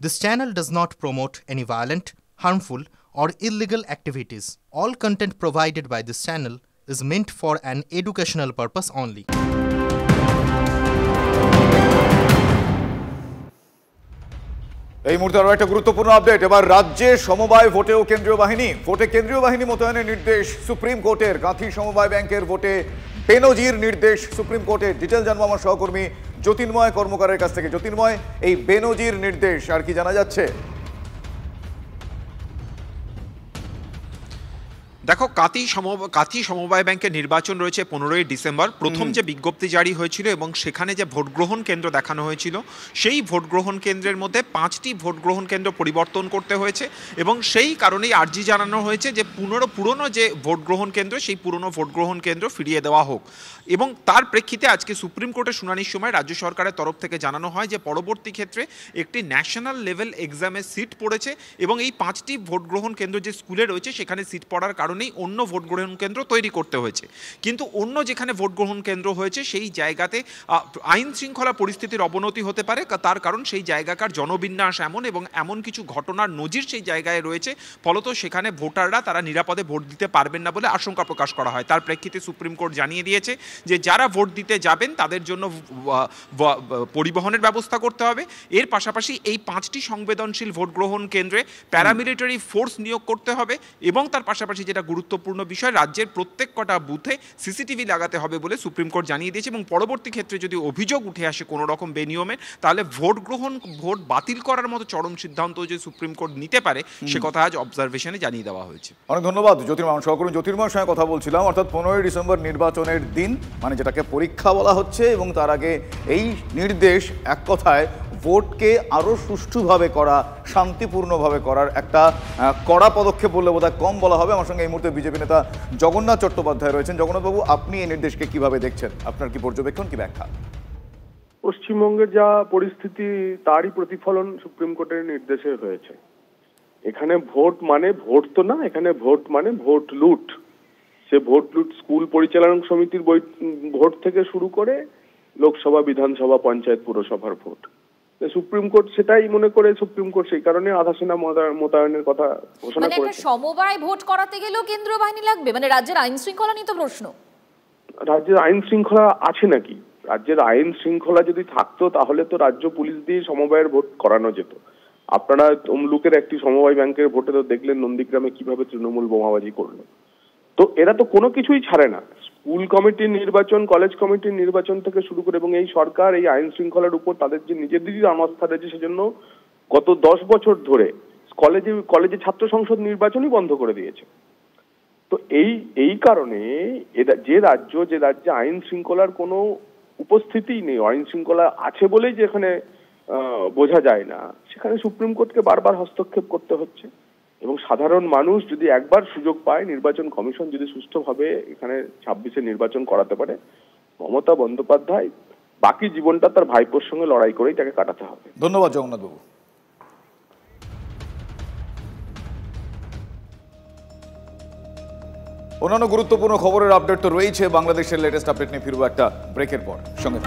This channel does not promote any violent, harmful, or illegal activities. All content provided by this channel is meant for an educational purpose only. এই মুহূর্তে আরো একটা গুরুত্বপূর্ণ update. এবার রাজ্যে সমবায় ভোটেও কেন্দ্রীয় বাহিনী, ভোটে কেন্দ্রীয় বাহিনী মোতায়েনের নির্দেশ সুপ্রিম কোর্টের। গাঁথি সমবায় ব্যাংকের ভোটে বেনজির নির্দেশ সুপ্রিম কোর্টের। ডিটেল জানবো আমার সহকর্মী জ্যোতির্ময় কর্মকারের কাছ থেকে। জ্যোতির্ময়, এই বেনজির নির্দেশ আর কি জানা যাচ্ছে? দেখো, কাঁথি সমবায় ব্যাংকের নির্বাচন রয়েছে 15ই ডিসেম্বর। প্রথম যে বিজ্ঞপ্তি জারি হয়েছিল এবং সেখানে যে ভোট গ্রহণ কেন্দ্র দেখানো হয়েছিল, সেই ভোট গ্রহণ কেন্দ্রের মধ্যে 5টি ভোট গ্রহণ কেন্দ্র পরিবর্তন করতে হয়েছে এবং সেই কারণেই আর্জি জানানো হয়েছে যে পুরনো যে ভোট গ্রহণ কেন্দ্র, সেই পুরনো ভোট গ্রহণ কেন্দ্র ফিরিয়ে দেওয়া হোক। এবং তার প্রেক্ষিতে আজকে সুপ্রিম কোর্টের শুনানির সময় রাজ্য সরকারের তরফ থেকে জানানো হয় যে পরবর্তী ক্ষেত্রে একটি ন্যাশনাল লেভেল এক্সামে সিট পড়েছে এবং এই 5টি ভোট গ্রহণ কেন্দ্র যে স্কুলে রয়েছে সেখানে সিট পড়ার কারণেই অন্য ভোট গ্রহণ কেন্দ্র তৈরি করতে হয়েছে। কিন্তু অন্য যেখানে ভোট গ্রহণ কেন্দ্র হয়েছে সেই জায়গাতে আইন শৃঙ্খলা পরিস্থিতির অবনতি হতে পারে, তার কারণ সেই জায়গাকার জনবিন্যাস এমন এবং এমন কিছু ঘটনার নজির সেই জায়গায় রয়েছে, ফলত সেখানে ভোটাররা তারা নিরাপদে ভোট দিতে পারবেন না বলে আশঙ্কা প্রকাশ করা হয়। তার প্রেক্ষিতে সুপ্রিম কোর্ট জানিয়ে দিয়েছে যে যারা ভোট দিতে যাবেন তাদের জন্য পরিবহনের ব্যবস্থা করতে হবে। এর পাশাপাশি এই 5টি সংবেদনশীল ভোট গ্রহণ কেন্দ্রে প্যারামিলিটারি ফোর্স নিয়োগ করতে হবে এবং তার পাশাপাশি যেটা গুরুত্বপূর্ণ বিষয়, রাজ্যের প্রত্যেক কটা বুথে সিসিটিভি লাগাতে হবে বলে সুপ্রিম কোর্ট জানিয়ে দিয়েছে। এবং পরবর্তী ক্ষেত্রে যদি অভিযোগ উঠে আসে কোনো রকম বেনিয়মে, তাহলে ভোট বাতিল করার মতো চরম সিদ্ধান্ত যে সুপ্রিম কোর্ট নিতে পারে সে কথা আজ অবজারভেশনে জানিয়ে দেওয়া হয়েছে। অনেক ধন্যবাদ জ্যোতির্ময়। সহকর্মী জ্যোতির্ময়ের সঙ্গে কথা বলছিলাম। অর্থাৎ 15ই ডিসেম্বর নির্বাচনের দিন, মানে যেটাকে পরীক্ষা বলা হচ্ছে, এবং তার আগে এই নির্দেশ, এক কথায় ভোটকে আরও সুষ্ঠুভাবে করা, শান্তিপূর্ণভাবে করার একটা কড়া পদক্ষেপ বললে বোধহয় কম বলা হবে। আমার সঙ্গে এই মুহূর্তে বিজেপি নেতা জগন্নাথ চট্টোপাধ্যায় রয়েছেন। জগন্নাথবাবু, আপনি এই নির্দেশকে কিভাবে দেখছেন? আপনার কি পর্যবেক্ষণ, কি ব্যাখ্যা? পশ্চিমবঙ্গের যা পরিস্থিতি তারই প্রতিফলন সুপ্রিম কোর্টের নির্দেশে হয়েছে। এখানে ভোট মানে ভোট তো না, এখানে ভোট মানে ভোট লুট। সে ভোট লুট স্কুল পরিচালনা সমিতির ভোট থেকে শুরু করে লোকসভা, বিধানসভা, পঞ্চায়েত, পুরসভার ভোট। সুপ্রিম কোর্ট সেটাই মনে করে, সুপ্রিম কোর্ট সেই কারণে আধা সেনা মোতায়েনের কথা ঘোষণা করেছে। সমবায় ভোট করাতে গেলেও কেন্দ্রীয় বাহিনী লাগবে, মানে রাজ্যের আইন শৃঙ্খলা নিয়ে তো প্রশ্ন। রাজ্যের আইন শৃঙ্খলা আছে নাকি? রাজ্যের আইন শৃঙ্খলা যদি থাকতো তাহলে তো রাজ্য পুলিশ দিয়ে সমবায়ের ভোট করানো যেত। আপনারা তমলুকের একটি সমবায় ব্যাংকের ভোটে তো দেখলেন নন্দীগ্রামে কিভাবে তৃণমূল বোমাবাজি করলো। তো এরা তো কোনো কিছুই ছাড়ে না। স্কুল কমিটির নির্বাচন, কলেজ কমিটির নির্বাচন থেকে শুরু করে, এবং এই সরকার এই আইন শৃঙ্খলার উপর তাদের যে নিজেদেরই অনাস্থা রয়েছে, সেজন্য গত 10 বছর ধরে কলেজে ছাত্র সংসদ নির্বাচনই বন্ধ করে দিয়েছে। তো এই কারণে যে রাজ্যে আইন শৃঙ্খলার কোনো উপস্থিতিই নেই, আইন শৃঙ্খলা আছে বলেই যে এখানে বোঝা যায় না, সেখানে সুপ্রিম কোর্টকে বারবার হস্তক্ষেপ করতে হচ্ছে। এবং সাধারণ মানুষ যদি একবার সুযোগ পায়, নির্বাচন কমিশন যদি সুষ্ঠুভাবে এখানে 26-এ নির্বাচন করাতে পারে, মমতা বন্দ্যোপাধ্যায় বাকি জীবনটা তার ভাইপোর সঙ্গে লড়াই করেই তাকে কাটাতে হবে। ধন্যবাদ জগন্নাথবাবু। অন্যান্য গুরুত্বপূর্ণ খবরের আপডেট তো রয়েছে। বাংলাদেশের লেটেস্ট আপডেট নিয়ে ফিরবো একটা ব্রেকের পর। সঙ্গে